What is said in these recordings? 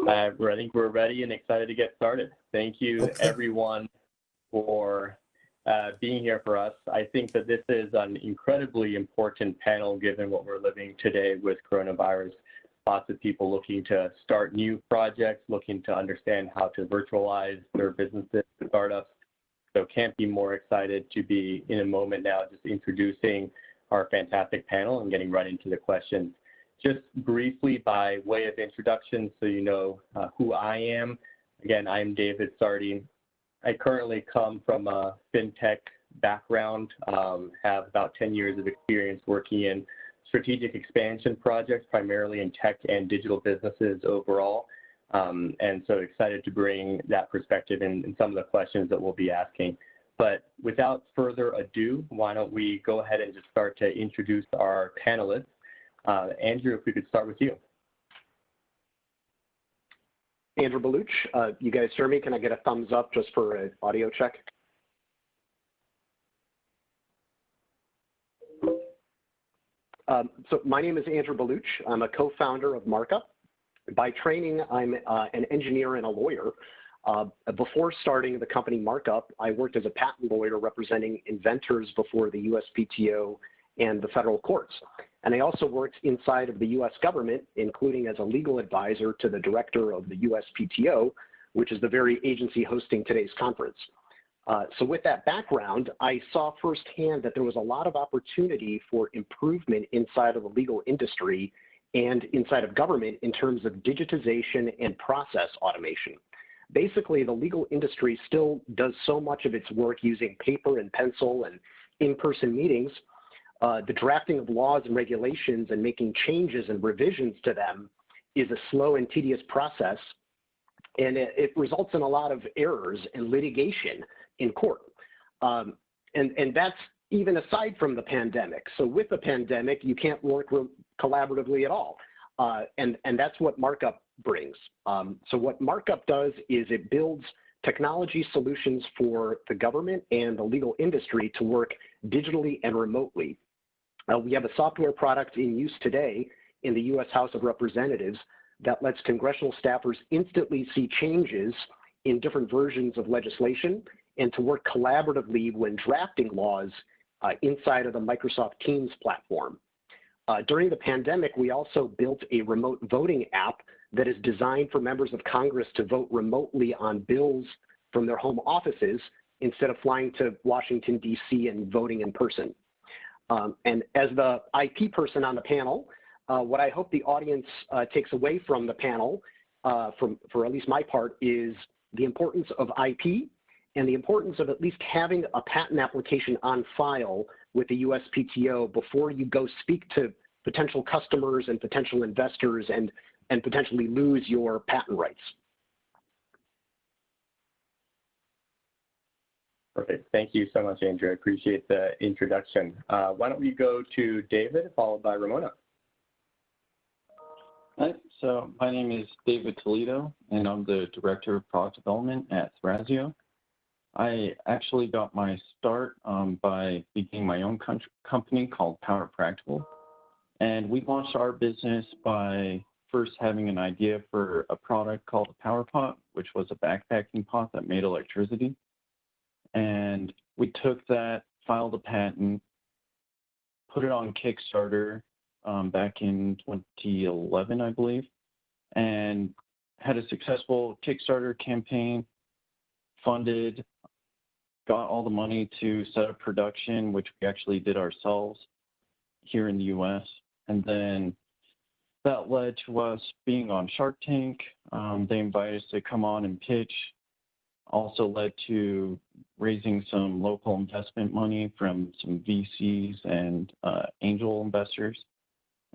I think we're ready and excited to get started. Thank you, everyone, for being here for us. I think that this is an incredibly important panel given what we're living today with coronavirus. Lots of people looking to start new projects, looking to understand how to virtualize their businesses, startups. So can't be more excited to be in a moment now just introducing our fantastic panel and getting right into the questions. Just briefly by way of introduction so you know who I am. Again, I'm David Sardi. I currently come from a fintech background, have about 10 years of experience working in strategic expansion projects, primarily in tech and digital businesses overall. And so excited to bring that perspective in some of the questions that we'll be asking. But without further ado, why don't we go ahead and just start to introduce our panelists. Andrew, if we could start with you. Andrew Baluch, you guys hear me? Can I get a thumbs up just for an audio check? So my name is Andrew Baluch. I'm a co-founder of Markup. By training, I'm an engineer and a lawyer. Before starting the company Markup, I worked as a patent lawyer representing inventors before the USPTO and the federal courts. And I also worked inside of the US government, including as a legal advisor to the director of the USPTO, which is the very agency hosting today's conference. So with that background, I saw firsthand that there was a lot of opportunity for improvement inside of the legal industry and inside of government in terms of digitization and process automation. Basically, the legal industry still does so much of its work using paper and pencil and in-person meetings. The drafting of laws and regulations and making changes and revisions to them is a slow and tedious process, and it results in a lot of errors and litigation in court. And that's even aside from the pandemic. So with the pandemic, you can't work collaboratively at all. And that's what Markup brings. So what Markup does is it builds technology solutions for the government and the legal industry to work digitally and remotely. We have a software product in use today in the US House of Representatives that lets congressional staffers instantly see changes in different versions of legislation and to work collaboratively when drafting laws inside of the Microsoft Teams platform. During the pandemic, we also built a remote voting app that is designed for members of Congress to vote remotely on bills from their home offices instead of flying to Washington, DC and voting in person. And as the IP person on the panel, what I hope the audience takes away from the panel, for at least my part, is the importance of IP and the importance of at least having a patent application on file with the USPTO before you go speak to potential customers and potential investors and potentially lose your patent rights. Perfect. Thank you so much, Andrew. I appreciate the introduction. Why don't we go to David, followed by Ramona. Hi, so my name is David Toledo, and I'm the Director of Product Development at Thrasio. I actually got my start by beginning my own company called Power Practical. And we launched our business by first having an idea for a product called a Power Pot, which was a backpacking pot that made electricity. And we took that, filed a patent, put it on Kickstarter back in 2011, I believe, and had a successful Kickstarter campaign, funded, got all the money to set up production, which we actually did ourselves here in the US. And then that led to us being on Shark Tank. They invited us to come on and pitch. Also led to raising some local investment money from some VCs and angel investors.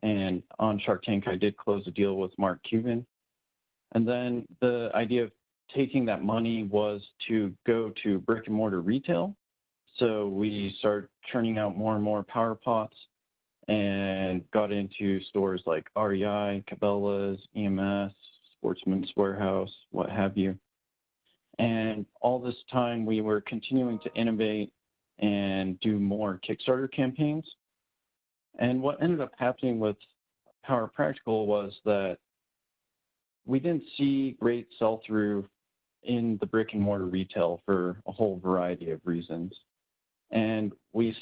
And on Shark Tank, I did close a deal with Mark Cuban. And then the idea of taking that money was to go to brick and mortar retail. So we started churning out more and more Power Pots and got into stores like REI, Cabela's, EMS, Sportsman's Warehouse, what have you. And all this time we were continuing to innovate and do more Kickstarter campaigns. And what ended up happening with Power Practical was that we didn't see great sell-through in the brick and mortar retail for a whole variety of reasons. And we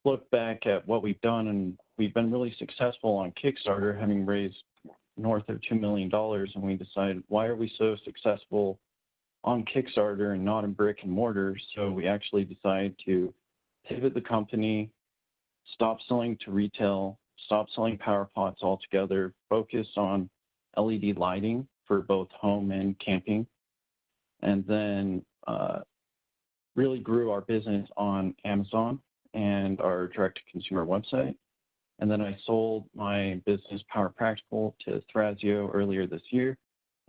look back at what we've done, and we've been really successful on Kickstarter, having raised north of $2 million. And we decided, why are we so successful on Kickstarter and not in brick and mortar? So we actually decided to pivot the company, stop selling to retail, stop selling power pots altogether, focus on LED lighting for both home and camping, and then really grew our business on Amazon and our direct-to-consumer website. And then I sold my business, Power Practical, to Thrasio earlier this year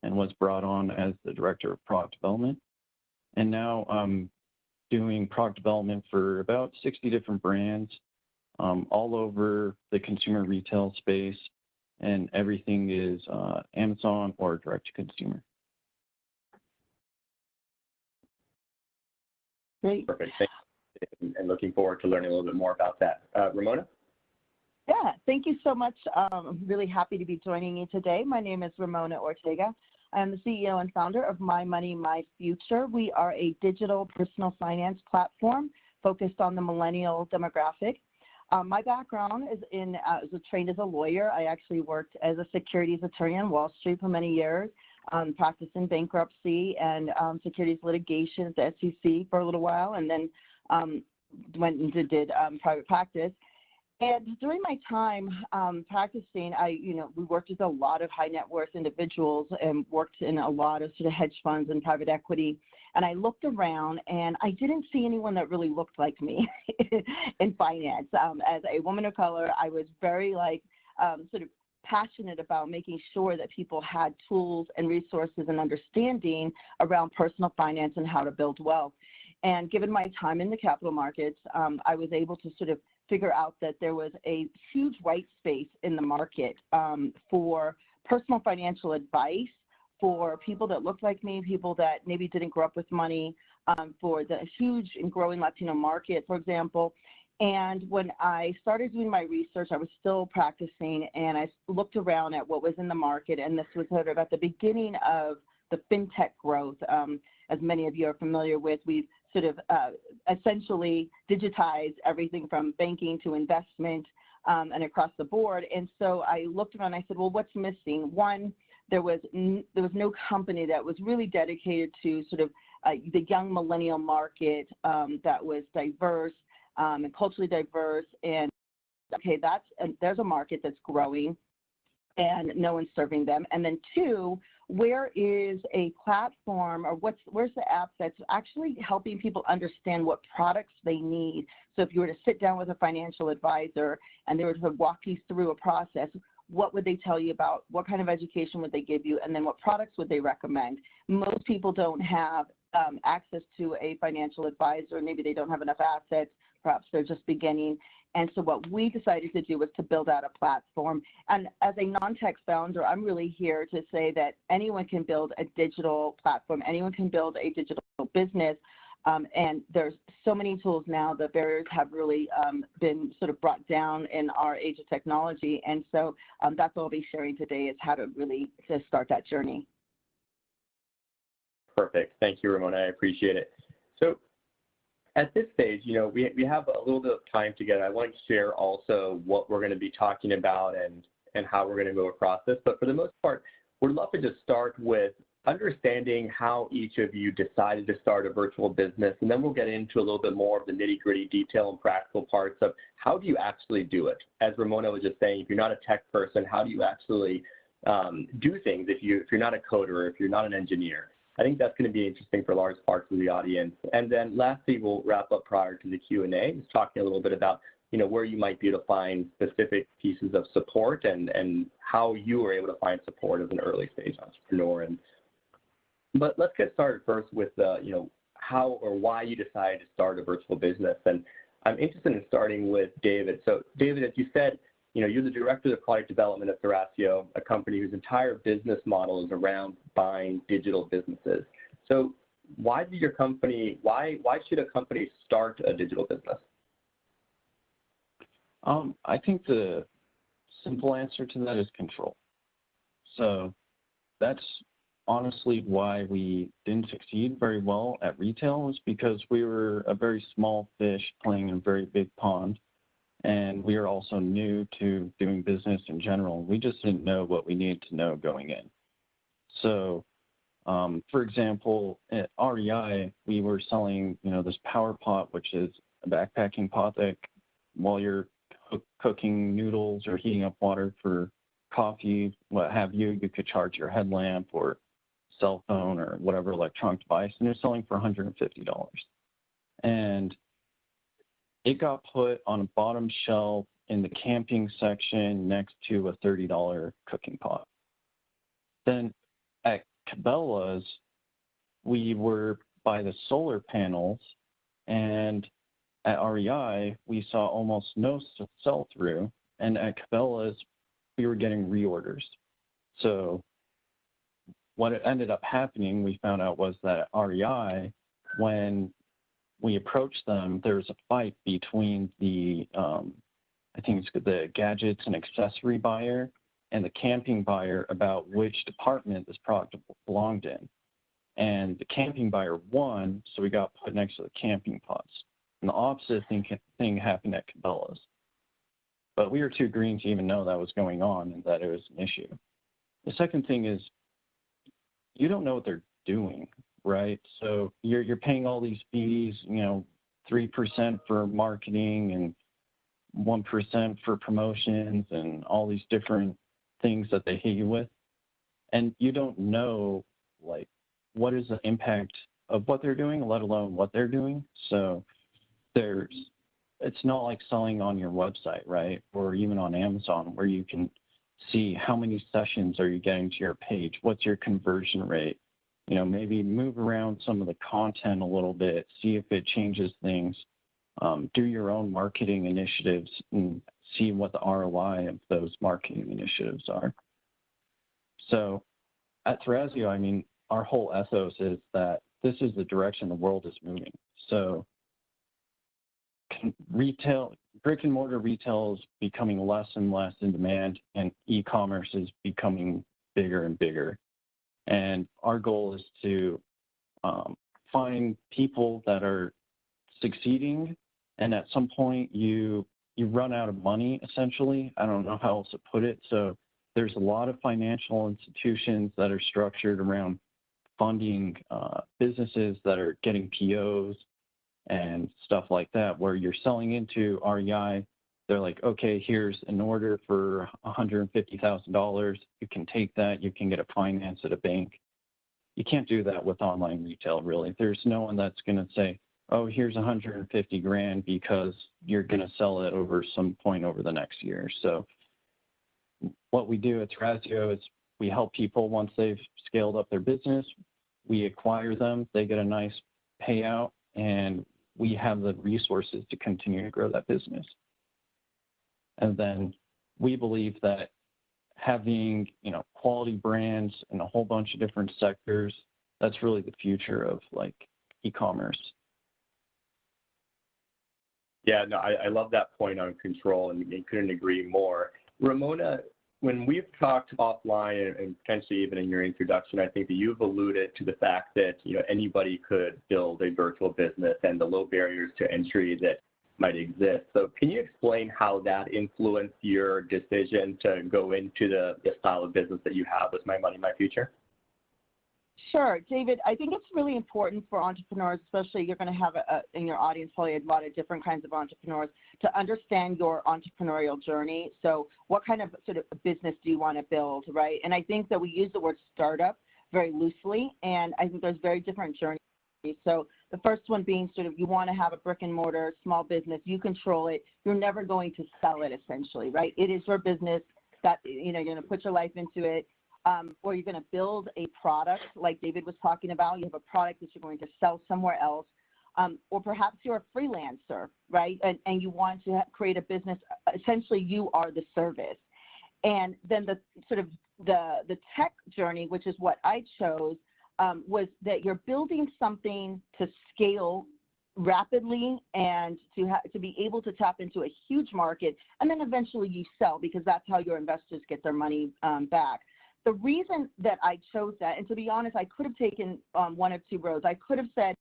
and was brought on as the director of product development. And now I'm doing product development for about 60 different brands all over the consumer retail space, and everything is Amazon or direct-to-consumer. Great. Perfect. Thank you. And looking forward to learning a little bit more about that. Ramona? Yeah, thank you so much. I'm really happy to be joining you today. My name is Ramona Ortega. I am the CEO and founder of My Money, My Future. We are a digital personal finance platform focused on the millennial demographic. My background is trained as a lawyer. I actually worked as a securities attorney on Wall Street for many years, practiced in bankruptcy and securities litigation at the SEC for a little while, and then went and did private practice. And during my time practicing, we worked with a lot of high net worth individuals and worked in a lot of sort of hedge funds and private equity. And I looked around and I didn't see anyone that really looked like me in finance. As a woman of color, I was very sort of passionate about making sure that people had tools and resources and understanding around personal finance and how to build wealth. And given my time in the capital markets, I was able to sort of figure out that there was a huge white space in the market for personal financial advice for people that looked like me, people that maybe didn't grow up with money, for the huge and growing Latino market, for example. And when I started doing my research, I was still practicing, and I looked around at what was in the market, and this was sort of at the beginning of the fintech growth. As many of you are familiar with, we've sort of essentially digitized everything from banking to investment and across the board. And so I looked around and I said, well, what's missing? One, there was no company that was really dedicated to sort of the young millennial market that was diverse and culturally diverse. And okay, there's a market that's growing and no one's serving them. And then two, where is a platform or where's the app that's actually helping people understand what products they need? So if you were to sit down with a financial advisor and they were to walk you through a process, what would they tell you about? What kind of education would they give you? And then what products would they recommend? Most people don't have access to a financial advisor. Maybe they don't have enough assets. Perhaps they're just beginning. And so what we decided to do was to build out a platform. And as a non-tech founder, I'm really here to say that anyone can build a digital platform. Anyone can build a digital business. And there's so many tools now. The barriers have really been sort of brought down in our age of technology. And so that's what I'll be sharing today, is how to really start that journey. Perfect. Thank you, Ramona. I appreciate it. So at this stage, we have a little bit of time together. I want to share also what we're going to be talking about and how we're going to go across this. But for the most part, we'd love to just start with understanding how each of you decided to start a virtual business, and then we'll get into a little bit more of the nitty-gritty detail and practical parts of how do you actually do it. As Ramona was just saying, if you're not a tech person, how do you actually do things if you're not a coder or if you're not an engineer? I think that's going to be interesting for large parts of the audience. And then lastly, we'll wrap up prior to the Q&A, just talking a little bit about where you might be able to find specific pieces of support and how you were able to find support as an early stage entrepreneur. But let's get started first with how or why you decided to start a virtual business. And I'm interested in starting with David. So David, as you said, you're the director of product development at Thrasio, a company whose entire business model is around buying digital businesses. So why should a company start a digital business? I think the simple answer to that is control. So that's honestly why we didn't succeed very well at retail, was because we were a very small fish playing in a very big pond. And we are also new to doing business in general. We just didn't know what we needed to know going in. So, for example, at REI, we were selling, this power pot, which is a backpacking pot that while you're cooking noodles or heating up water for coffee, what have you, you could charge your headlamp or cell phone or whatever electronic device, and you're selling for $150. And it got put on a bottom shelf in the camping section next to a $30 cooking pot. Then at Cabela's, we were by the solar panels, and at REI, we saw almost no sell-through, and at Cabela's, we were getting reorders. So what ended up happening, we found out, was that at REI, when we approached them, there was a fight between the, I think it's the gadgets and accessory buyer and the camping buyer about which department this product belonged in. And the camping buyer won, so we got put next to the camping pots. And the opposite thing happened at Cabela's. But we were too green to even know that was going on and that it was an issue. The second thing is, you don't know what they're doing, right? So you're paying all these fees, 3% for marketing and 1% for promotions and all these different things that they hit you with. And you don't know, what is the impact of what they're doing, let alone what they're doing. So it's not like selling on your website, right? Or even on Amazon, where you can see how many sessions are you getting to your page, what's your conversion rate, maybe move around some of the content a little bit, see if it changes things, do your own marketing initiatives and see what the ROI of those marketing initiatives are. So at Thrasio, our whole ethos is that this is the direction the world is moving. So brick and mortar retail is becoming less and less in demand, and e-commerce is becoming bigger and bigger. And our goal is to find people that are succeeding, and at some point you run out of money, essentially. I don't know how else to put it. So there's a lot of financial institutions that are structured around funding businesses that are getting POs and stuff like that, where you're selling into REI. They're like, okay, here's an order for $150,000. You can take that. You can get it financed at a bank. You can't do that with online retail, really. There's no one that's going to say, oh, here's $150,000 because you're going to sell it over some point over the next year. So what we do at Thrasio is we help people once they've scaled up their business. We acquire them. They get a nice payout, and we have the resources to continue to grow that business. And then we believe that having, quality brands in a whole bunch of different sectors, that's really the future of e-commerce. Yeah, no, I love that point on control, and couldn't agree more. Ramona, when we've talked offline and potentially even in your introduction, I think that you've alluded to the fact that anybody could build a virtual business and the low barriers to entry that might exist. So can you explain how that influenced your decision to go into the style of business that you have with My Money, My Future? Sure, David. I think it's really important for entrepreneurs, especially you're going to have in your audience probably a lot of different kinds of entrepreneurs, to understand your entrepreneurial journey. So what kind of sort of business do you want to build, right? And I think that we use the word startup very loosely, and I think there's very different journeys. So the first one being sort of you want to have a brick and mortar small business, you control it, you're never going to sell it essentially, right? It is your business that, you're going to put your life into it. Or you're going to build a product like David was talking about. You have a product that you're going to sell somewhere else. Or perhaps you're a freelancer, right? And you want to create a business. Essentially, you are the service. And then the sort of the tech journey, which is what I chose, was that you're building something to scale rapidly and to be able to tap into a huge market. And then eventually you sell, because that's how your investors get their money back. the reason that I chose that, and to be honest, I could have taken one of two roads. I could have said,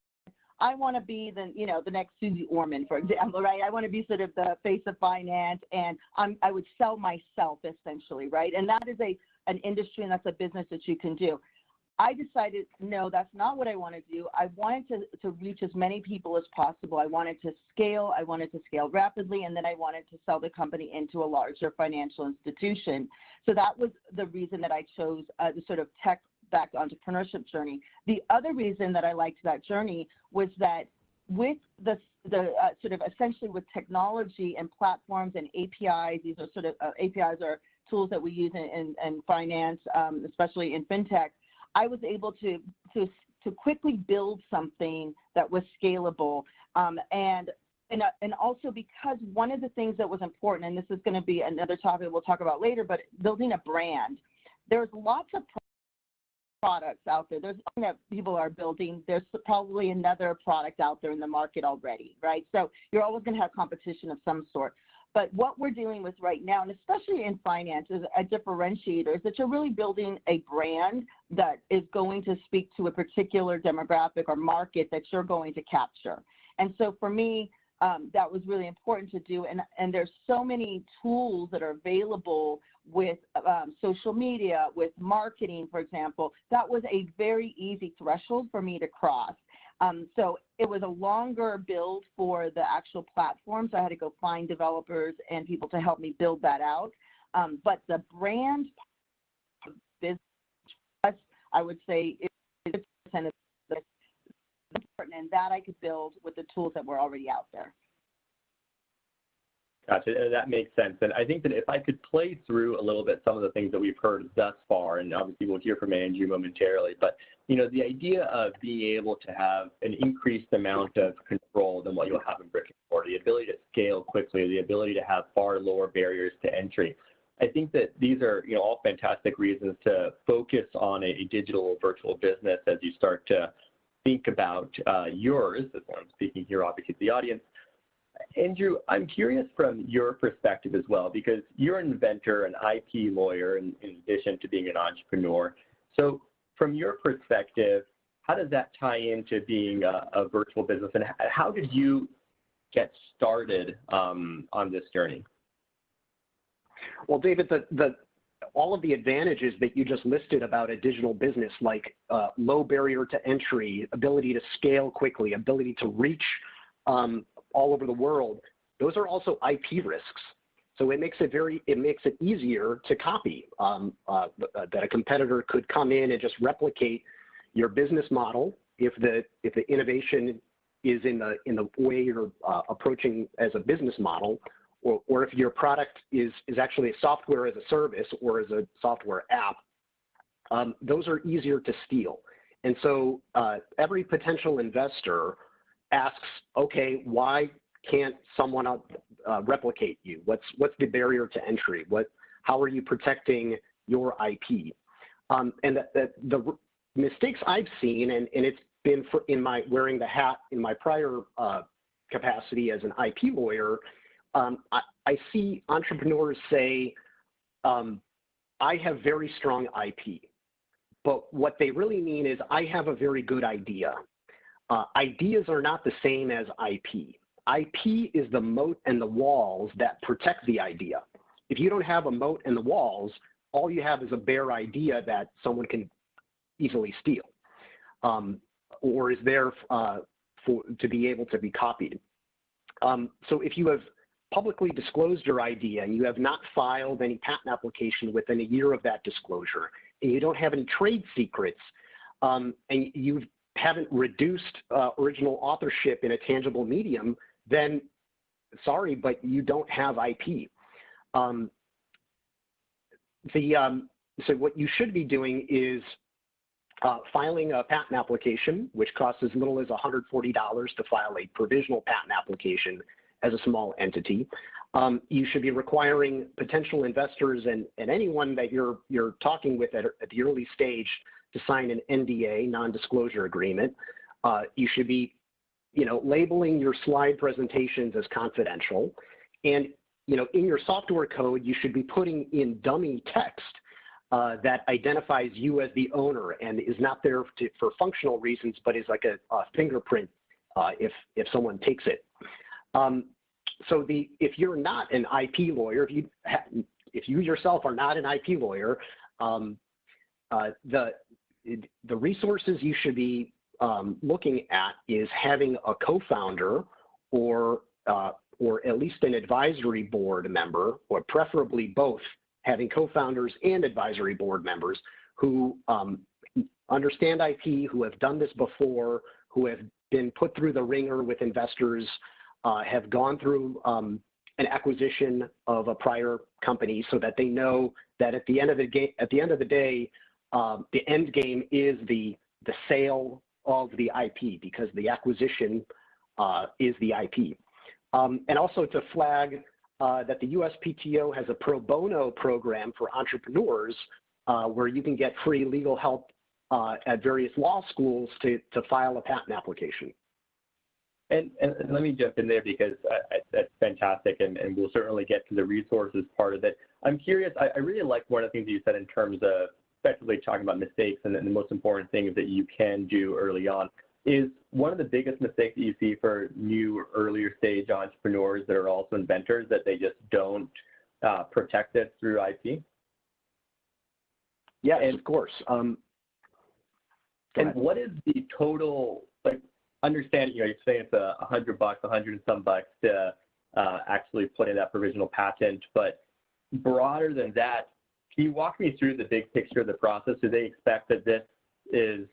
I want to be the next Susie Orman, for example, right? I want to be sort of the face of finance, and I would sell myself essentially, right? And that is an industry, and that's a business that you can do. I decided, no, that's not what I want to do. I wanted to reach as many people as possible. I wanted to scale rapidly, and then I wanted to sell the company into a larger financial institution. So that was the reason that I chose the sort of tech-backed entrepreneurship journey. The other reason that I liked that journey was that with the sort of essentially with technology and platforms and APIs, these are sort of APIs are tools that we use in finance, especially in fintech. I was able to quickly build something that was scalable, and also because one of the things that was important, and this is going to be another topic we'll talk about later, but building a brand. There's lots of products out there. There's something that people are building. There's probably another product out there in the market already, right? So you're always going to have competition of some sort. But what we're dealing with right now, and especially in finance, is a differentiator, is that you're really building a brand that is going to speak to a particular demographic or market that you're going to capture. And so for me, that was really important to do. And there's so many tools that are available with social media, with marketing, for example. That was a very easy threshold for me to cross. So it was a longer build for the actual platform, so I had to go find developers and people to help me build that out. But the brand business, I would say, is 50% of the important, and that I could build with the tools that were already out there. Gotcha. That makes sense. And I think that if I could play through a little bit some of the things that we've heard thus far, and obviously we'll hear from Andrew momentarily, but the idea of being able to have an increased amount of control than what you'll have in brick and mortar, the ability to scale quickly, the ability to have far lower barriers to entry. I think that these are all fantastic reasons to focus on a digital virtual business as you start to think about yours. That's why I'm speaking here, obviously, to the audience. Andrew, I'm curious from your perspective as well, because you're an inventor, an IP lawyer, in addition to being an entrepreneur. So from your perspective, how does that tie into being a virtual business, and how did you get started on this journey? Well, David, all of the advantages that you just listed about a digital business, like low barrier to entry, ability to scale quickly, ability to reach all over the world, those are also IP risks. So it makes it easier to copy. That a competitor could come in and just replicate your business model if the innovation is in the way you're approaching as a business model, or if your product is actually a software as a service or as a software app. Those are easier to steal. And so every potential investor asks, okay, why can't someone replicate you? What's the barrier to entry? How are you protecting your IP? And the mistakes I've seen, and it's been in my wearing the hat in my prior capacity as an IP lawyer, I see entrepreneurs say, I have very strong IP, but what they really mean is I have a very good idea. Ideas are not the same as IP. IP is the moat and the walls that protect the idea. If you don't have a moat and the walls, all you have is a bare idea that someone can easily steal, or is there to be able to be copied. So if you have publicly disclosed your idea and you have not filed any patent application within a year of that disclosure, and you don't have any trade secrets, and you haven't reduced original authorship in a tangible medium, then sorry, but you don't have IP. So what you should be doing is filing a patent application, which costs as little as $140 to file a provisional patent application as a small entity. You should be requiring potential investors and anyone that you're talking with at the early stage to sign an NDA, non-disclosure agreement. You should be, labeling your slide presentations as confidential, and in your software code, you should be putting in dummy text that identifies you as the owner and is not there for functional reasons, but is like a fingerprint if someone takes it. So if you're not an IP lawyer, if you yourself are not an IP lawyer, the resources you should be looking at is having a co-founder or at least an advisory board member, or preferably both, having co-founders and advisory board members who understand IP, who have done this before, who have been put through the ringer with investors, have gone through an acquisition of a prior company, so that they know that at the end of the day, the end game is the sale of the IP, because the acquisition is the IP. And also to flag that the USPTO has a pro bono program for entrepreneurs where you can get free legal help at various law schools to file a patent application. And let me jump in there, because that's fantastic, and we'll certainly get to the resources part of it. I'm curious, I really like one of the things you said in terms of especially talking about mistakes, and the most important things that you can do early on. Is one of the biggest mistakes that you see for new or earlier stage entrepreneurs that are also inventors that they just don't protect it through IP? Yeah, and of course. And what is the total, like, understand, you're saying it's $100, $100 and some bucks to actually put in that provisional patent, but broader than that, can you walk me through the big picture of the process? Do they expect that this is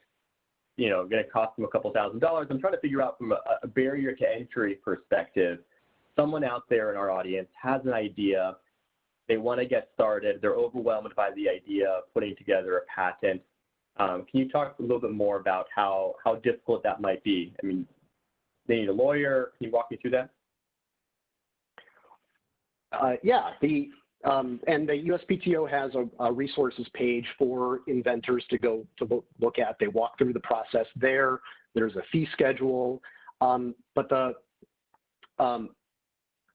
going to cost them a couple $1,000s? I'm trying to figure out from a barrier to entry perspective. Someone out there in our audience has an idea, they want to get started, they're overwhelmed by the idea of putting together a patent. Can you talk a little bit more about how difficult that might be? I mean, they need a lawyer. Can you walk me through that? Yeah, and the USPTO has a resources page for inventors to go to look at. They walk through the process there. There's a fee schedule, but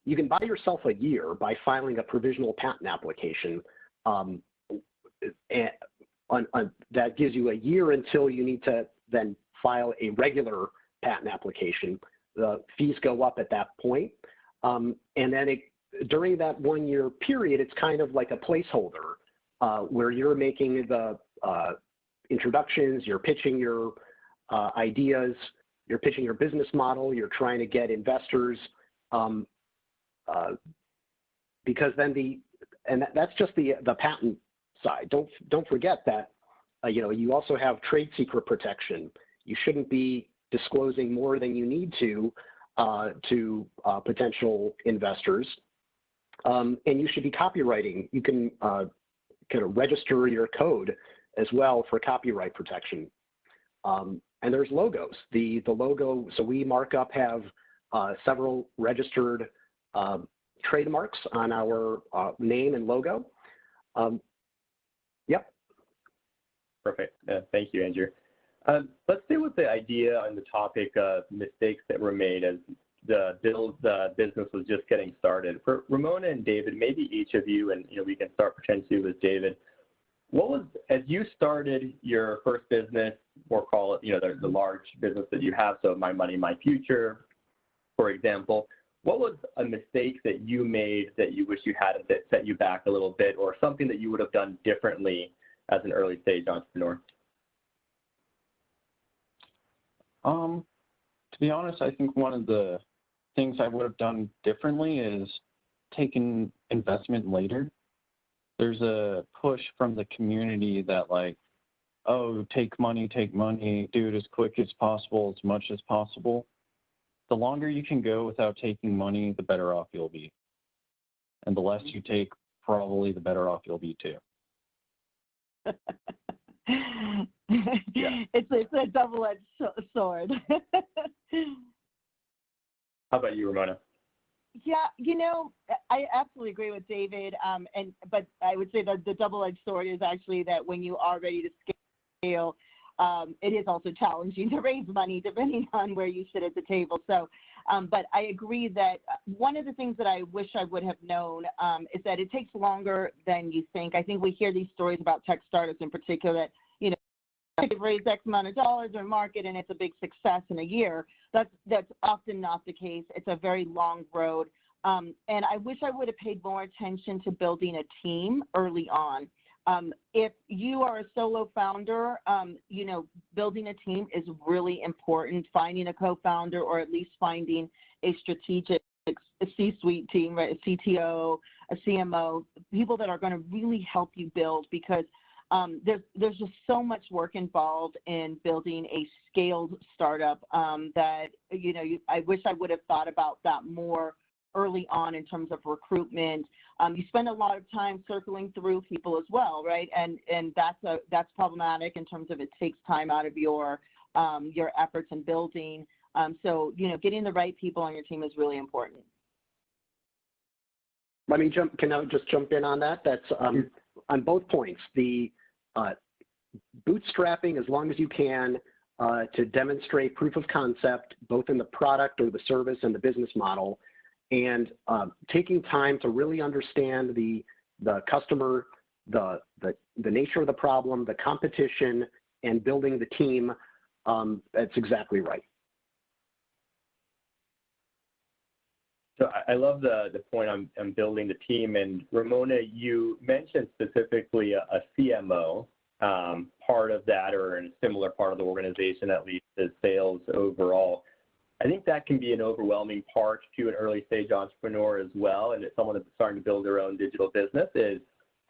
you can buy yourself a year by filing a provisional patent application, and that gives you a year until you need to then file a regular patent application. The fees go up at that point, and then during that 1 year period, it's kind of like a placeholder where you're making the introductions, you're pitching your ideas, you're pitching your business model, you're trying to get investors, because then that's just the patent side. Don't forget that you also have trade secret protection. You shouldn't be disclosing more than you need to potential investors. And you should be copywriting. You can kind of register your code as well for copyright protection. And there's logos. The logo, so we Markup have several registered trademarks on our name and logo. Yep. Perfect. Thank you, Andrew. Let's stay with the idea on the topic of mistakes that were made as the business was just getting started. For Ramona and David, maybe each of you, and we can start potentially with David. What was, as you started your first business, or call it the large business that you have, so My Money, My Future, for example, what was a mistake that you made that you wish you hadn't, that set you back a little bit, or something that you would have done differently as an early stage entrepreneur? To be honest, I think one of the things I would have done differently is taken investment later. There's a push from the community that, like, oh, take money, do it as quick as possible, as much as possible. The longer you can go without taking money, the better off you'll be. And the less you take, probably the better off you'll be too. Yeah. It's a double-edged sword. How about you, Ramona? Yeah, I absolutely agree with David. But I would say that the double-edged sword is actually that when you are ready to scale, it is also challenging to raise money depending on where you sit at the table. So But I agree that one of the things that I wish I would have known is that it takes longer than you think. I think we hear these stories about tech startups in particular that, you know, they've raised X amount of dollars in market and it's a big success in a year. That's often not the case. It's a very long road. And I wish I would have paid more attention to building a team early on. If you are a solo founder, you know, building a team is really important. Finding a co-founder or at least finding a strategic C-suite team, right? A CTO, a CMO, people that are going to really help you build, because there's just so much work involved in building a scaled startup that, you know, I wish I would have thought about that more early on in terms of recruitment. You spend a lot of time circling through people as well, right? And that's problematic in terms of it takes time out of your efforts in building. So, you know, getting the right people on your team is really important. Let me can I just jump in on that? That's on both points. The bootstrapping as long as you can to demonstrate proof of concept, both in the product or the service and the business model, and taking time to really understand the customer, the nature of the problem, the competition, and building the team. That's exactly right. So I love the point on building the team. And Ramona, you mentioned specifically a CMO part of that, or in a similar part of the organization, at least as sales overall. I think that can be an overwhelming part to an early stage entrepreneur as well. And it's someone that's starting to build their own digital business, is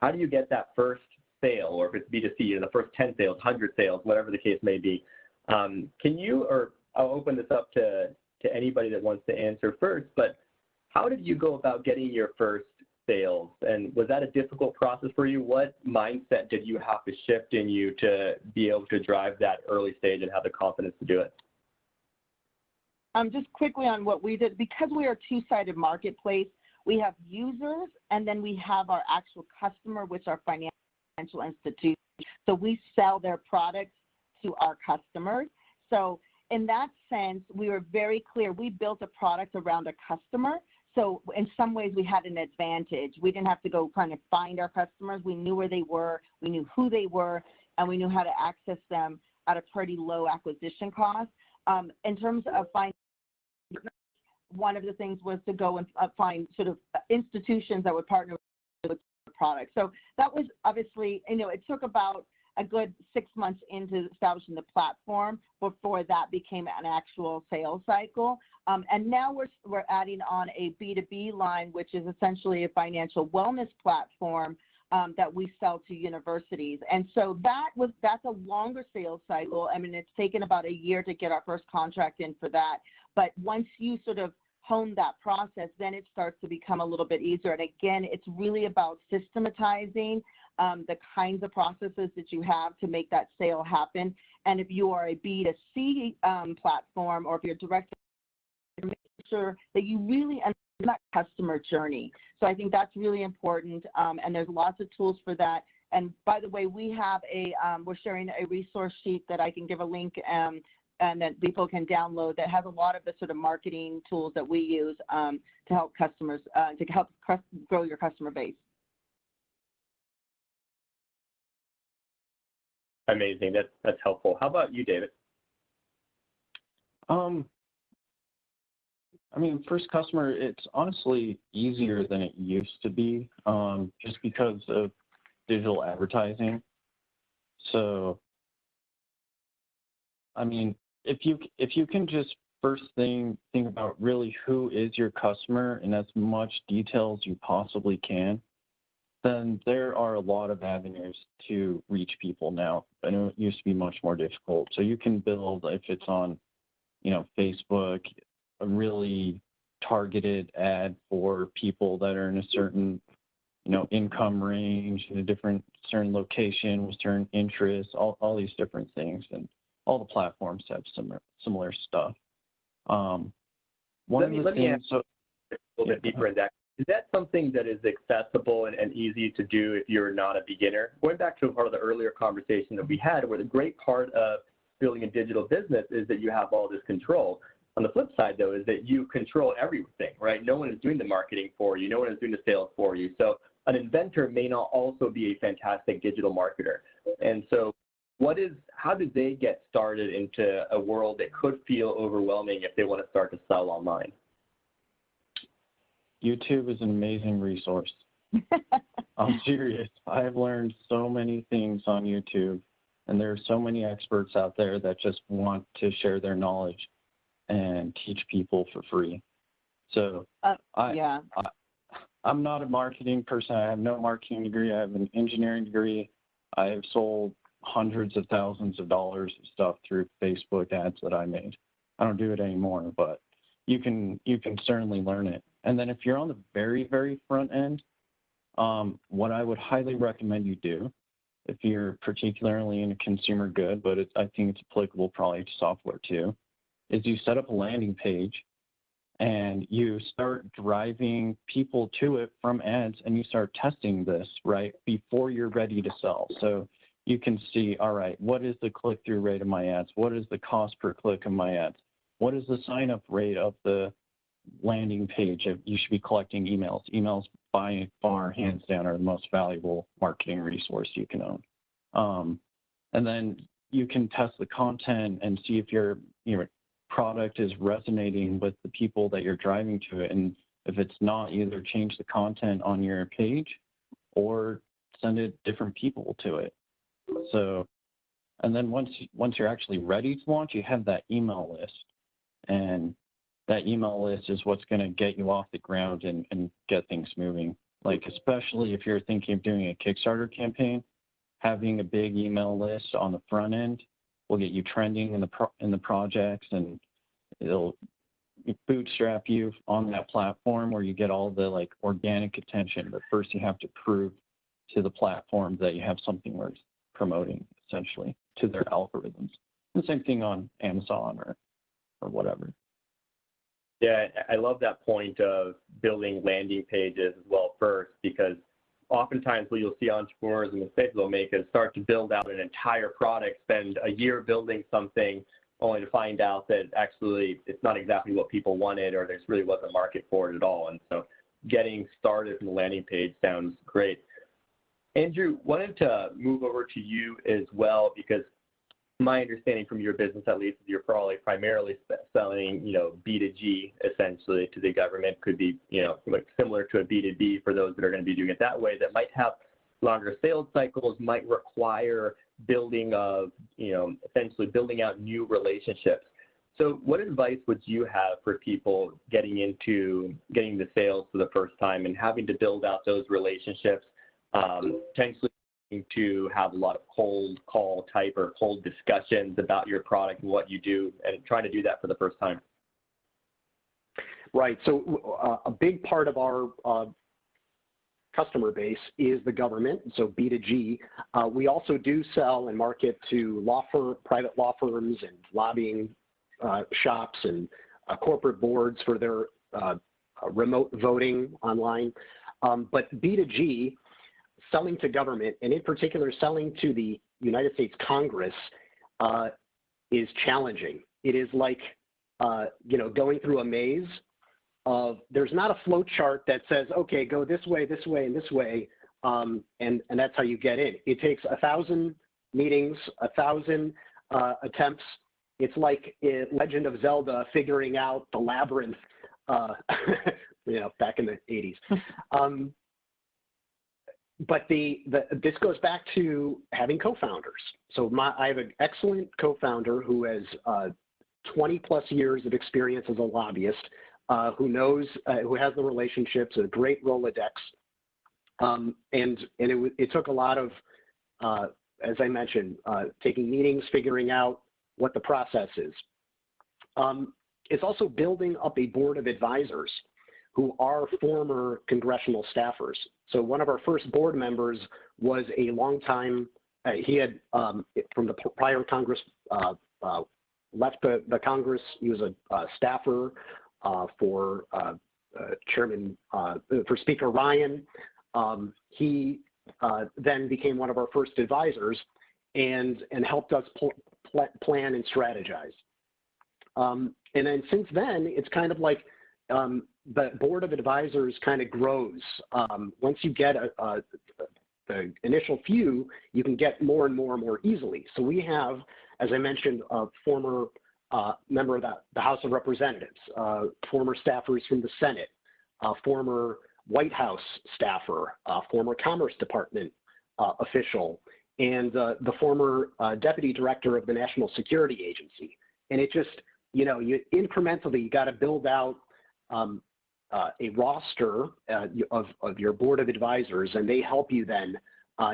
how do you get that first sale, or if it's B2C, you know, the first 10 sales, 100 sales, whatever the case may be. Can you, or I'll open this up to anybody that wants to answer first, but how did you go about getting your first sales? And was that a difficult process for you? What mindset did you have to shift in you to be able to drive that early stage and have the confidence to do it? Just quickly on what we did, because we are a two-sided marketplace, we have users and then we have our actual customer, which are financial institutions. So we sell their products to our customers. So in that sense, we were very clear. We built a product around a customer. So in some ways we had an advantage. We didn't have to go kind of find our customers. We knew where they were, we knew who they were, and we knew how to access them at a pretty low acquisition cost. In terms of finding, one of the things was to go and find sort of institutions that would partner with the product. So that was obviously, you know, it took about a good 6 months into establishing the platform before that became an actual sales cycle. And now we're adding on a B2B line, which is essentially a financial wellness platform that we sell to universities. And so that's a longer sales cycle. I mean, it's taken about a year to get our first contract in for that. But once you sort of hone that process, then it starts to become a little bit easier. And again, it's really about systematizing the kinds of processes that you have to make that sale happen. And if you are a B2C platform, or if you're direct, make sure that you really understand that customer journey. So I think that's really important, and there's lots of tools for that. And by the way, we have we're sharing a resource sheet that I can give a link and that people can download that has a lot of the sort of marketing tools that we use to help customers, to help grow your customer base. Amazing. That's helpful. How about you, David? I mean, first customer, it's honestly easier than it used to be, just because of digital advertising. So, I mean, if you can just first thing think about really who is your customer in as much detail as you possibly can, then there are a lot of avenues to reach people now. I know it used to be much more difficult. So you can build, if it's on, you know, Facebook, a really targeted ad for people that are in a certain, you know, income range, in a certain location with certain interests, all these different things. And all the platforms have similar stuff. Let me ask a little bit deeper in that. Is that something that is accessible and easy to do if you're not a beginner? Going back to part of the earlier conversation that we had, where the great part of building a digital business is that you have all this control. On the flip side, though, is that you control everything, right? No one is doing the marketing for you. No one is doing the sales for you. So an inventor may not also be a fantastic digital marketer. And so how do they get started into a world that could feel overwhelming if they want to start to sell online? YouTube is an amazing resource. I'm serious. I've learned so many things on YouTube, and there are so many experts out there that just want to share their knowledge and teach people for free. So I'm not a marketing person. I have no marketing degree. I have an engineering degree. I have sold hundreds of thousands of dollars of stuff through Facebook ads that I made. I don't do it anymore, but you can certainly learn it. And then if you're on the very, very front end, what I would highly recommend you do, if you're particularly in a consumer good, but I think it's applicable probably to software too, is you set up a landing page and you start driving people to it from ads, and you start testing this right before you're ready to sell. So you can see, all right, what is the click-through rate of my ads? What is the cost per click of my ads? What is the sign-up rate of the landing page? You should be collecting emails. Emails by far, hands down, are the most valuable marketing resource you can own. And then you can test the content and see if your product is resonating with the people that you're driving to it. And if it's not, either change the content on your page or send it different people to it. So, and then once you're actually ready to launch, you have that email list, and that email list is what's going to get you off the ground and get things moving. Like, especially if you're thinking of doing a Kickstarter campaign, having a big email list on the front end will get you trending in the projects, and it'll bootstrap you on that platform where you get all the like organic attention. But first you have to prove to the platform that you have something worth promoting, essentially, to their algorithms. The same thing on Amazon or whatever. Yeah, I love that point of building landing pages as well first, because oftentimes what you'll see entrepreneurs and mistakes they'll make is start to build out an entire product, spend a year building something, only to find out that actually it's not exactly what people wanted, or there's really wasn't a market for it at all. And so getting started from the landing page sounds great. Andrew, wanted to move over to you as well, because my understanding from your business, at least, is you're probably primarily selling, B2G essentially to the government. Could be, like similar to a B2B for those that are going to be doing it that way, that might have longer sales cycles, might require building of, essentially building out new relationships. So what advice would you have for people getting the sales for the first time and having to build out those relationships, potentially to have a lot of cold call type or cold discussions about your product and what you do, and trying to do that for the first time? Right. So a big part of our customer base is the government, so B2G. We also do sell and market to private law firms and lobbying shops and corporate boards for their remote voting online. But B2G, selling to government, and in particular selling to the United States Congress, is challenging. It is like, going through a maze of, there's not a flow chart that says, okay, go this way, and this way, and that's how you get in. It takes 1,000 meetings, 1,000 attempts. It's like Legend of Zelda figuring out the labyrinth, back in the 80s. But this goes back to having co-founders. So I have an excellent co-founder who has 20 plus years of experience as a lobbyist, who has the relationships, a great Rolodex. And it took a lot of, as I mentioned, taking meetings, figuring out what the process is. It's also building up a board of advisors who are former congressional staffers. So one of our first board members was a longtime, he had, from the prior Congress, left the Congress. He was a staffer for Speaker Ryan. He then became one of our first advisors and helped us plan and strategize. And then since then, it's kind of like the board of advisors kind of grows. Once you get the initial few, you can get more and more easily. So we have, as I mentioned, a former member of the House of Representatives, former staffers from the Senate, former White House staffer, former Commerce Department official, and the former deputy director of the National Security Agency. And it just, you know, incrementally, you got to build out a roster of your board of advisors, and they help you then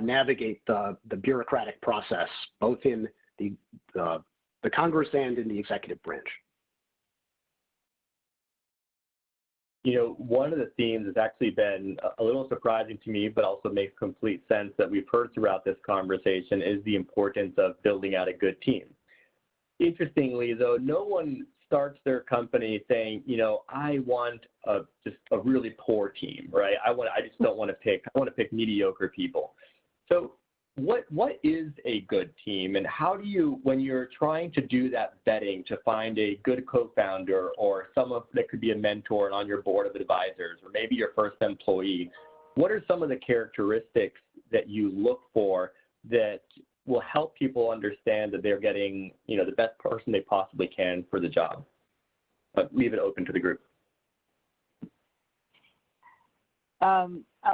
navigate the bureaucratic process, both in the Congress and in the executive branch. You know, one of the themes has actually been a little surprising to me, but also makes complete sense that we've heard throughout this conversation is the importance of building out a good team. Interestingly, though, no one starts their company saying, you know, I want just a really poor team, right? I just don't want to pick, I want to pick mediocre people. So what is a good team, and how do you, when you're trying to do that vetting to find a good co-founder or someone that could be a mentor and on your board of advisors, or maybe your first employee, what are some of the characteristics that you look for that will help people understand that they're getting, you know, the best person they possibly can for the job? But leave it open to the group.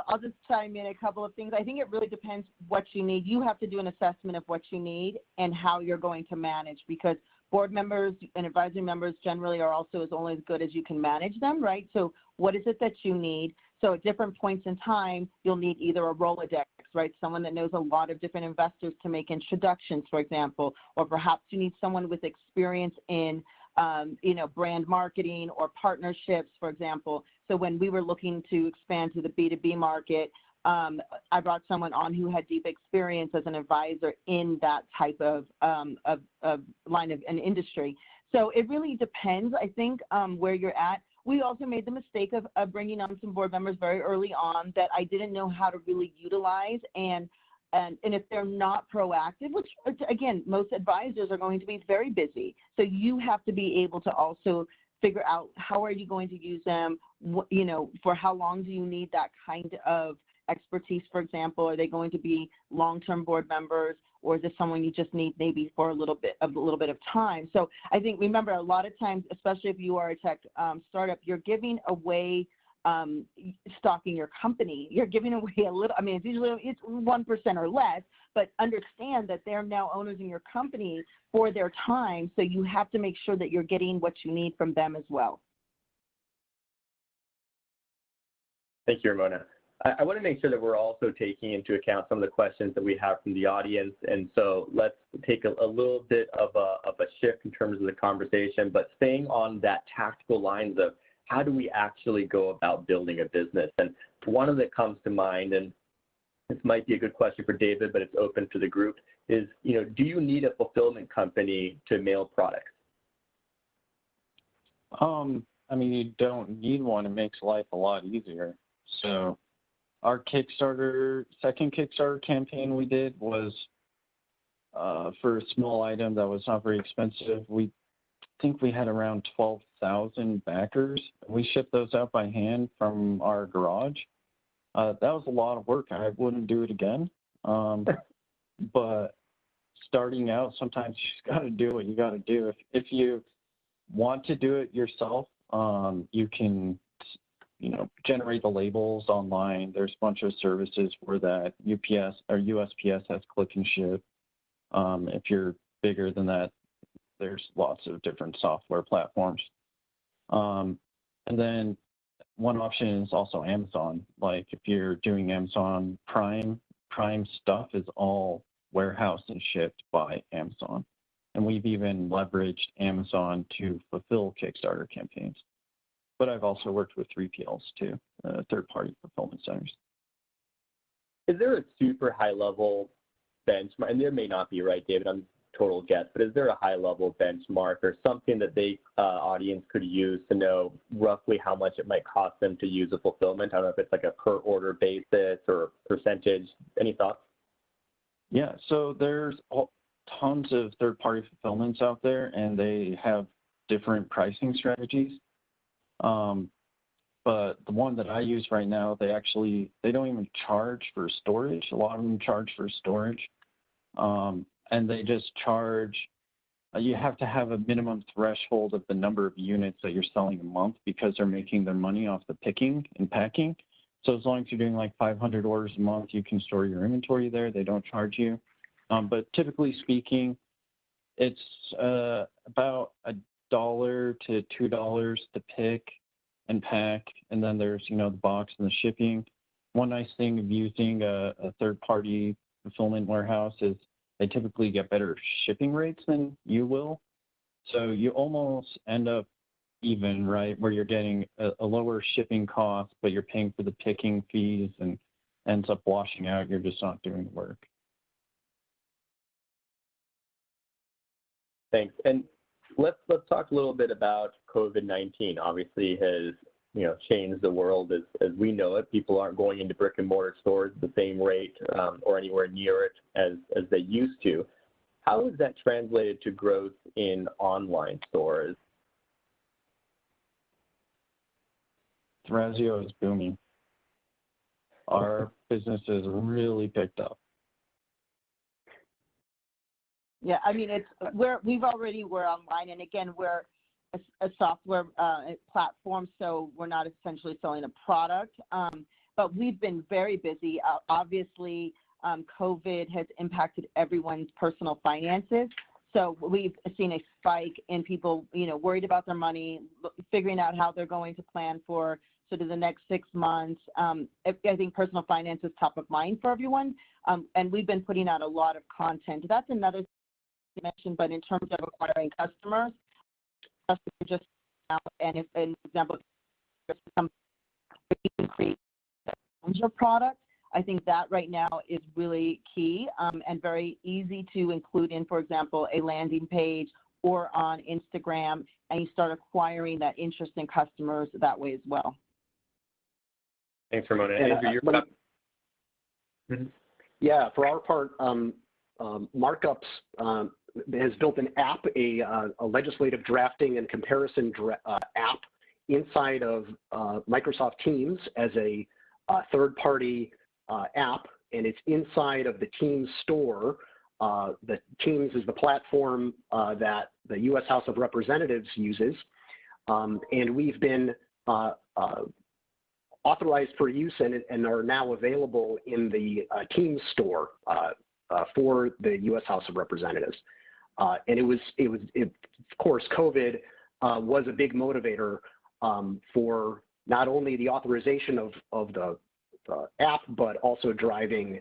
I'll just chime in a couple of things. I think it really depends what you need. You have to do an assessment of what you need and how you're going to manage, because board members and advisory members generally are also only as good as you can manage them, right? So what is it that you need? So at different points in time, you'll need either a Rolodex, right? Someone that knows a lot of different investors to make introductions, for example, or perhaps you need someone with experience in brand marketing or partnerships, for example. So when we were looking to expand to the B2B market, I brought someone on who had deep experience as an advisor in that type of line of an industry. So it really depends, I think, where you're at. We also made the mistake of bringing on some board members very early on that I didn't know how to really utilize, and if they're not proactive, which again, most advisors are going to be very busy. So you have to be able to also figure out how are you going to use them, you know, for how long do you need that kind of expertise, for example? Are they going to be long-term board members, or is this someone you just need maybe for a little bit of time? So I think, remember, a lot of times, especially if you are a tech startup, you're giving away stocking your company. You're giving away a little, I mean, it's 1% or less, but understand that they're now owners in your company for their time. So you have to make sure that you're getting what you need from them as well. Thank you, Ramona. I want to make sure that we're also taking into account some of the questions that we have from the audience. And so let's take a little bit of a shift in terms of the conversation, but staying on that tactical lines of how do we actually go about building a business? And one of that comes to mind, and this might be a good question for David, but it's open to the group, is, you know, do you need a fulfillment company to mail products? I mean, you don't need one. It makes life a lot easier. So our second Kickstarter campaign we did was for a small item that was not very expensive. We think we had around 12,000 backers. We shipped those out by hand from our garage. That was a lot of work. I wouldn't do it again. But starting out, sometimes you just got to do what you got to do. If you want to do it yourself, you can, you know, generate the labels online. There's a bunch of services for that. UPS or USPS has click and ship. If you're bigger than that, there's lots of different software platforms. And then one option is also Amazon. Like if you're doing Amazon Prime stuff is all warehoused and shipped by Amazon. And we've even leveraged Amazon to fulfill Kickstarter campaigns. But I've also worked with 3PLs too, third-party fulfillment centers. Is there a super high-level benchmark? And there may not be, right, David? I'm total guess, but is there a high-level benchmark or something that the audience could use to know roughly how much it might cost them to use a fulfillment? I don't know if it's like a per order basis or percentage. Any thoughts? Yeah, so there's tons of third-party fulfillments out there, and they have different pricing strategies. But the one that I use right now, they don't even charge for storage. A lot of them charge for storage. And they just charge, you have to have a minimum threshold of the number of units that you're selling a month because they're making their money off the picking and packing. So as long as you're doing like 500 orders a month, you can store your inventory there. They don't charge you. But typically speaking, it's about $1 to $2 to pick and pack. And then there's, the box and the shipping. One nice thing of using a third-party fulfillment warehouse is they typically get better shipping rates than you will. So you almost end up even, right, where you're getting a lower shipping cost, but you're paying for the picking fees and ends up washing out. You're just not doing the work. Thanks. And let's talk a little bit about COVID-19. Obviously has changed the world as we know it. People aren't going into brick and mortar stores at the same rate or anywhere near it as they used to. How has that translated to growth in online stores? Thrasio is booming. Our business has really picked up. Yeah, I mean, we're online, and again, we're a software platform, so we're not essentially selling a product, but we've been very busy. Obviously, COVID has impacted everyone's personal finances, so we've seen a spike in people, worried about their money, figuring out how they're going to plan for sort of the next 6 months. I think personal finance is top of mind for everyone, and we've been putting out a lot of content. That's another thing you mentioned, but in terms of acquiring customers just now, and if, for example, some create your product, I think that right now is really key and very easy to include in, for example, a landing page or on Instagram, and you start acquiring that interest in customers that way as well. Thanks, Ramona. Andrew, you're up. Yeah, for our part, Markups has built an app, a legislative drafting and comparison app inside of Microsoft Teams as a third-party app, and it's inside of the Teams store. The Teams is the platform that the U.S. House of Representatives uses, and we've been authorized for use and are now available in the Teams store for the U.S. House of Representatives. And of course, COVID was a big motivator for not only the authorization of the app, but also driving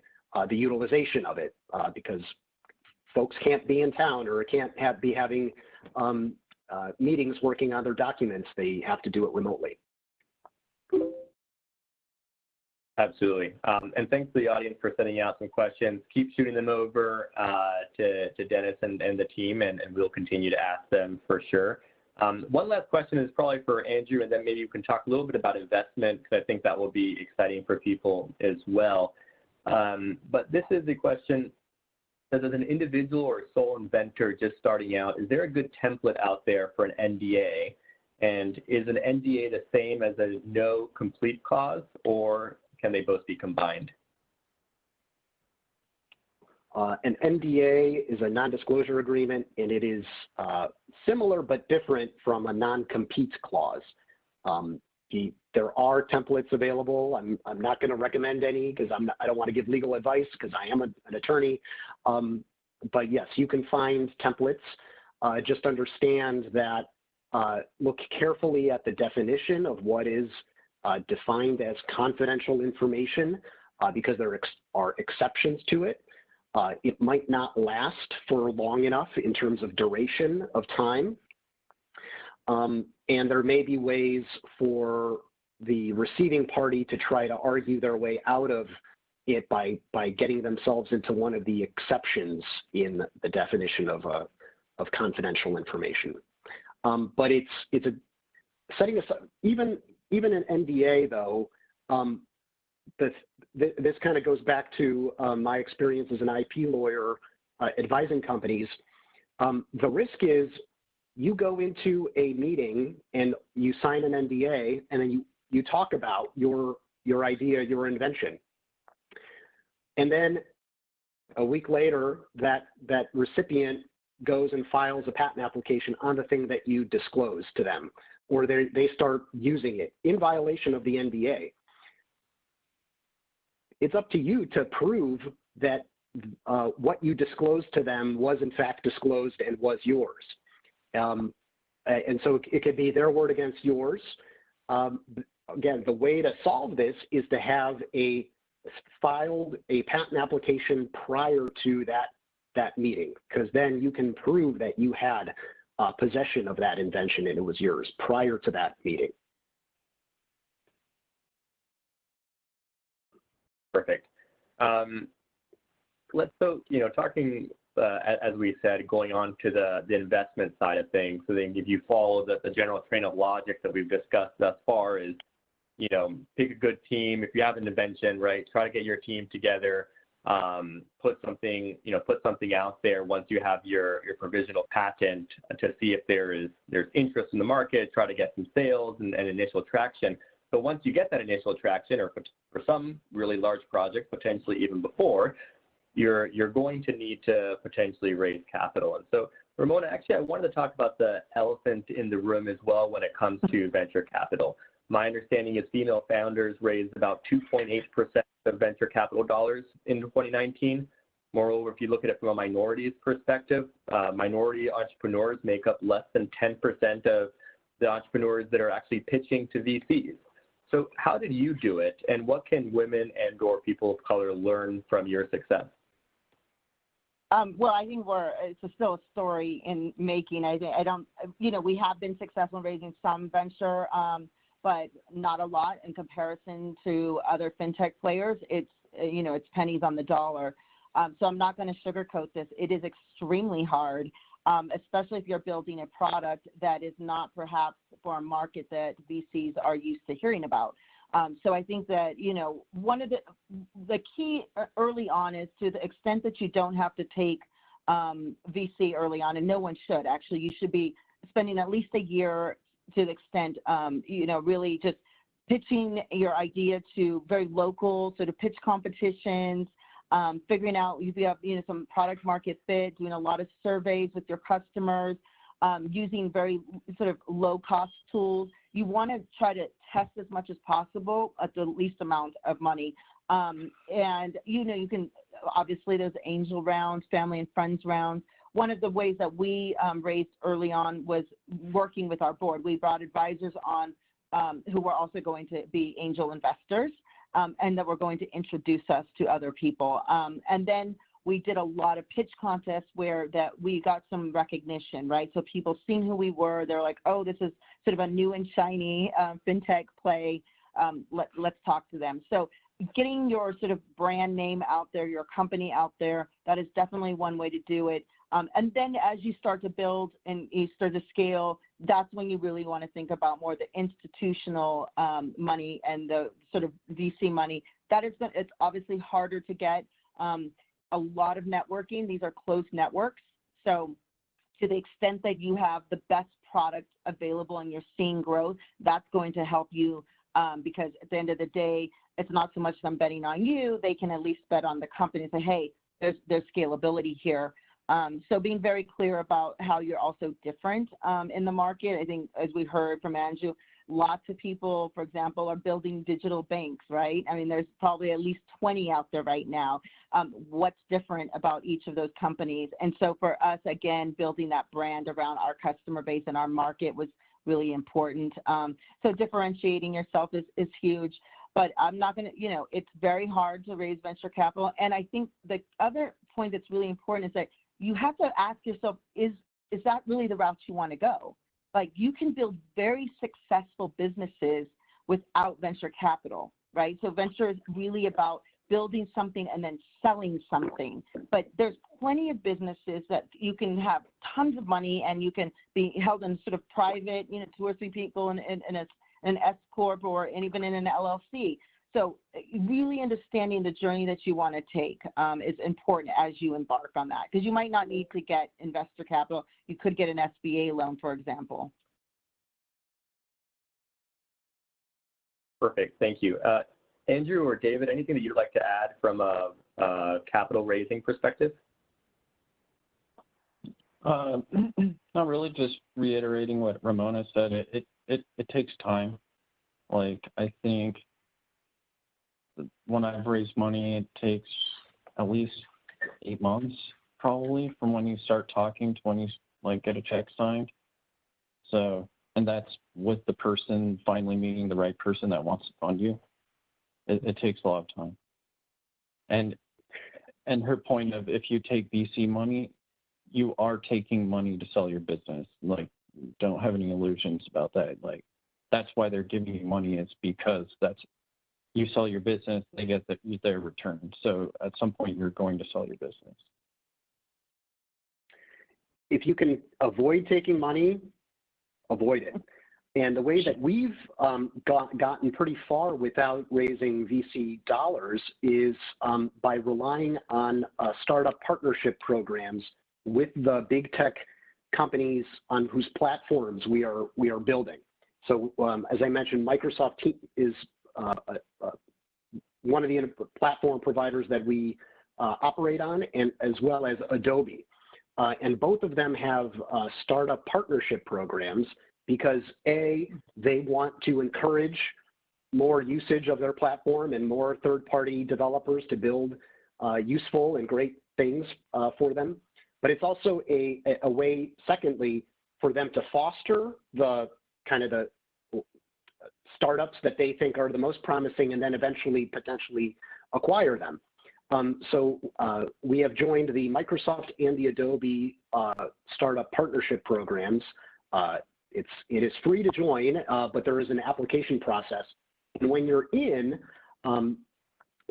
the utilization of it because folks can't be in town or can't be having meetings working on their documents. They have to do it remotely. Absolutely. And thanks to the audience for sending out some questions. Keep shooting them over to Dennis and the team, and we'll continue to ask them for sure. One last question is probably for Andrew, and then maybe you can talk a little bit about investment, because I think that will be exciting for people as well. But this is the question, as an individual or sole inventor just starting out, is there a good template out there for an NDA? And is an NDA the same as a no complete cause, or can they both be combined? An NDA is a non-disclosure agreement, and it is similar but different from a non-compete clause. There are templates available. I'm not going to recommend any because I don't want to give legal advice because I am an attorney. But yes, you can find templates. Just understand that look carefully at the definition of what is defined as confidential information because there are exceptions to it. It might not last for long enough in terms of duration of time. And there may be ways for the receiving party to try to argue their way out of it by getting themselves into one of the exceptions in the definition of confidential information. But it's a setting aside, even an NDA though, this kind of goes back to my experience as an IP lawyer advising companies. The risk is you go into a meeting and you sign an NDA, and then you talk about your idea, your invention. And then a week later, that recipient goes and files a patent application on the thing that you disclose to them, or they start using it in violation of the NDA. It's up to you to prove that what you disclosed to them was in fact disclosed and was yours. And so it could be their word against yours. Again, the way to solve this is to have filed a patent application prior to that meeting, because then you can prove that you had possession of that invention and it was yours prior to that meeting. Perfect. Talking, as we said, going on to the investment side of things, so then if you follow the general train of logic that we've discussed thus far is, pick a good team. If you have an invention, right, try to get your team together, put something out there once you have your provisional patent to see if there's interest in the market, try to get some sales and initial traction. So once you get that initial traction, or for some really large projects, potentially even before, you're going to need to potentially raise capital. And so, Ramona, actually, I wanted to talk about the elephant in the room as well when it comes to venture capital. My understanding is female founders raised about 2.8% of venture capital dollars in 2019. Moreover, if you look at it from a minority's perspective, minority entrepreneurs make up less than 10% of the entrepreneurs that are actually pitching to VCs. So how did you do it, and what can women and/or people of color learn from your success? Well, I think it's still a story in making. We have been successful in raising some venture, but not a lot in comparison to other fintech players. It's pennies on the dollar. So I'm not going to sugarcoat this. It is extremely hard, especially if you're building a product that is not perhaps for a market that VCs are used to hearing about. So I think that, one of the key early on is, to the extent that you don't have to take VC early on, and no one should actually, you should be spending at least a year to the extent, really just pitching your idea to very local sort of pitch competitions, figuring out if you have, some product market fit, doing a lot of surveys with your customers, using very sort of low cost tools. You want to try to test as much as possible at the least amount of money. And, you can, obviously there's angel rounds, family and friends rounds. One of the ways that we raised early on was working with our board. We brought advisors on who were also going to be angel investors, and that were going to introduce us to other people. And then we did a lot of pitch contests where we got some recognition, right? So people seen who we were. They're like, oh, this is sort of a new and shiny fintech play. Let's talk to them. So getting your sort of brand name out there, your company out there, that is definitely one way to do it. And then as you start to build and you start to scale, that's when you really want to think about more the institutional money and the sort of VC money. It's obviously harder to get. A lot of networking. These are closed networks. So to the extent that you have the best product available and you're seeing growth, that's going to help you, because at the end of the day, it's not so much them betting on you. They can at least bet on the company and say, hey, there's scalability here. So being very clear about how you're also different in the market. I think, as we heard from Andrew, lots of people, for example, are building digital banks, right? I mean, there's probably at least 20 out there right now. What's different about each of those companies? And so for us, again, building that brand around our customer base and our market was really important. So differentiating yourself is huge. But I'm not going to, it's very hard to raise venture capital. And I think the other point that's really important is that you have to ask yourself, is that really the route you want to go? Like, you can build very successful businesses without venture capital, right? So venture is really about building something and then selling something. But there's plenty of businesses that you can have tons of money and you can be held in sort of private, 2 or 3 people in an S corp or even in an LLC. So really understanding the journey that you want to take is important as you embark on that, because you might not need to get investor capital. You could get an SBA loan, for example. Perfect. Thank you. Andrew or David, anything that you'd like to add from a capital raising perspective? Not really, just reiterating what Ramona said. It takes time. Like, I think when I've raised money, it takes at least 8 months, probably, from when you start talking to when you get a check signed. So, and that's with the person finally meeting the right person that wants to fund you. It takes a lot of time. And her point of, if you take VC money, you are taking money to sell your business. Like, don't have any illusions about that. Like, that's why they're giving you money, is because you sell your business, they get their return. So at some point, you're going to sell your business. If you can avoid taking money, avoid it. And the way that we've gotten pretty far without raising VC dollars is by relying on startup partnership programs with the big tech companies on whose platforms we are building. So as I mentioned, Microsoft is one of the platform providers that we operate on, and as well as Adobe. And both of them have startup partnership programs because A, they want to encourage more usage of their platform and more third-party developers to build useful and great things for them. But it's also a way, secondly, for them to foster the startups that they think are the most promising, and then eventually potentially acquire them. So we have joined the Microsoft and the Adobe startup partnership programs. It is free to join, but there is an application process. And when you're in,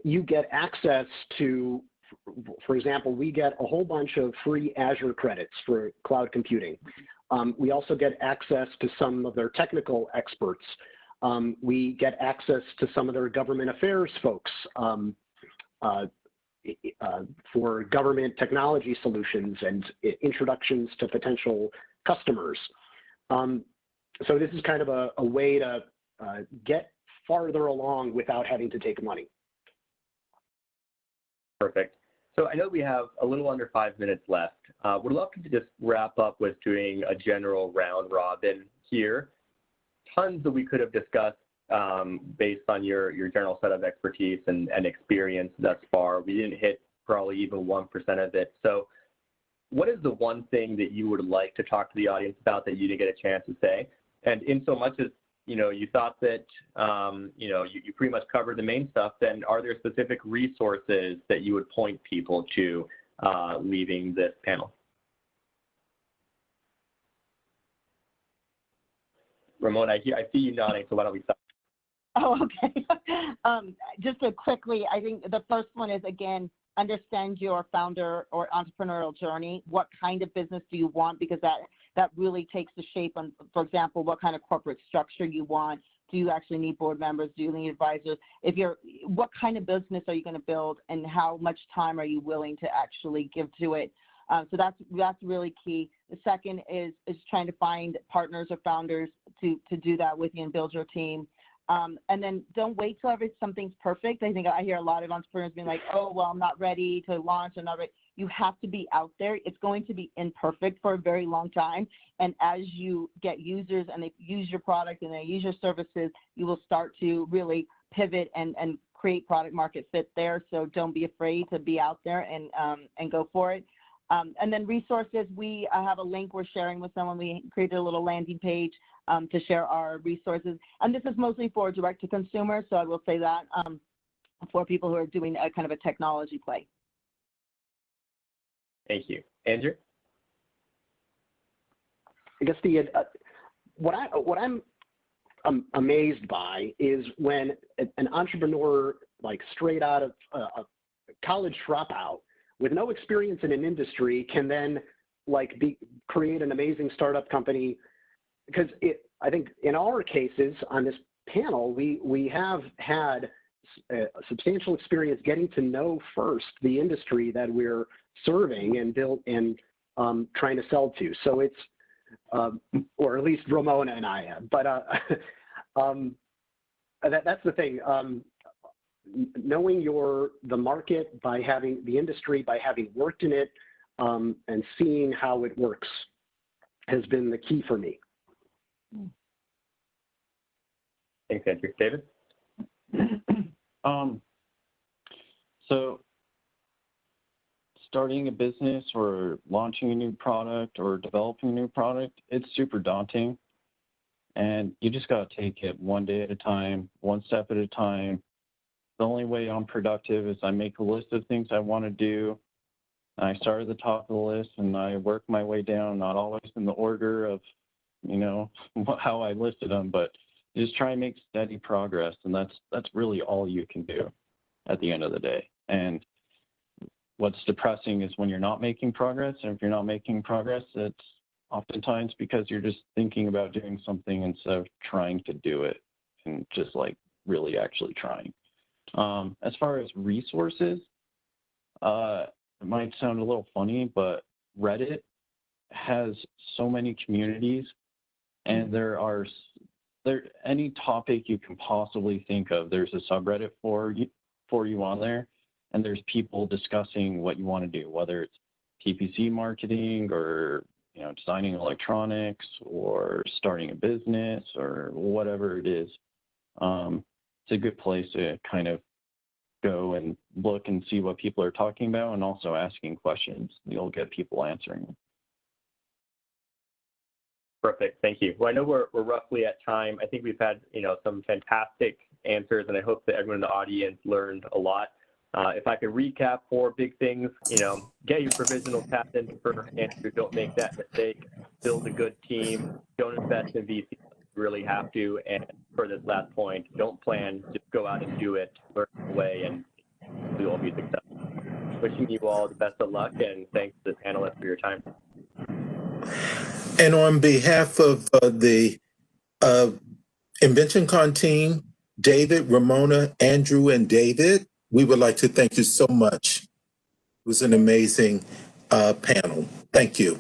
you get access to, for example, we get a whole bunch of free Azure credits for cloud computing. We also get access to some of their technical experts. We get access to some of their government affairs folks for government technology solutions and introductions to potential customers. So this is kind of a way to get farther along without having to take money. Perfect. So I know we have a little under 5 minutes left. We're looking to just wrap up with doing a general round robin here. Tons that we could have discussed based on your general set of expertise and experience thus far. We didn't hit probably even 1% of it. So what is the one thing that you would like to talk to the audience about that you didn't get a chance to say? And in so much as, you thought that, you pretty much covered the main stuff, then are there specific resources that you would point people to leaving this panel? Ramona, I see you nodding, so why don't we start? Oh, okay. Just to quickly, I think the first one is, again, understand your founder or entrepreneurial journey. What kind of business do you want? Because that really takes the shape on, for example, what kind of corporate structure you want. Do you actually need board members? Do you need advisors? What kind of business are you going to build, and how much time are you willing to actually give to it? So that's really key. The second is trying to find partners or founders to do that with you and build your team. And then don't wait till something's perfect. I think I hear a lot of entrepreneurs being like, oh, well, I'm not ready to launch. I'm not ready. You have to be out there. It's going to be imperfect for a very long time. And as you get users and they use your product and they use your services, you will start to really pivot and create product market fit there. So don't be afraid to be out there and go for it. And then resources, we have a link we're sharing with someone. We created a little landing page to share our resources. And this is mostly for direct to consumer, so I will say that for people who are doing a kind of a technology play. Thank you. Andrew? I guess what I'm amazed by is when an entrepreneur, like straight out of a college dropout, with no experience in an industry, can then create an amazing startup company. Because I think in our cases on this panel, we have had substantial experience getting to know first the industry that we're serving and trying to sell to. So it's, or at least Ramona and I am. But that's the thing. Knowing the market by having the industry, by having worked in it, and seeing how it works has been the key for me. Thanks, Andrew. David? So starting a business or launching a new product or developing a new product, it's super daunting. And you just got to take it one day at a time, one step at a time. The only way I'm productive is I make a list of things I want to do. I start at the top of the list and I work my way down, not always in the order of, how I listed them, but just try and make steady progress. And that's really all you can do at the end of the day. And what's depressing is when you're not making progress. And if you're not making progress, it's oftentimes because you're just thinking about doing something instead of trying to do it and just like really actually trying. As far as resources, it might sound a little funny, but Reddit has so many communities, and there any topic you can possibly think of, there's a subreddit for you on there, and there's people discussing what you want to do, whether it's PPC marketing or designing electronics or starting a business or whatever it is. It's a good place to kind of go and look and see what people are talking about, and also asking questions. You'll get people answering them. Perfect. Thank you. Well, I know we're roughly at time. I think we've had some fantastic answers, and I hope that everyone in the audience learned a lot. If I could recap 4 big things, get your provisional patent for Andrew. Don't make that mistake. Build a good team. Don't invest in VC. Really have to. And for this last point, don't plan, just go out and do it, learn the way, and we will be successful. Wishing you all the best of luck, and thanks to the panelists for your time. And on behalf of the invention-con team, David, Ramona, Andrew, and David, we would like to thank you so much. It was an amazing panel. Thank you.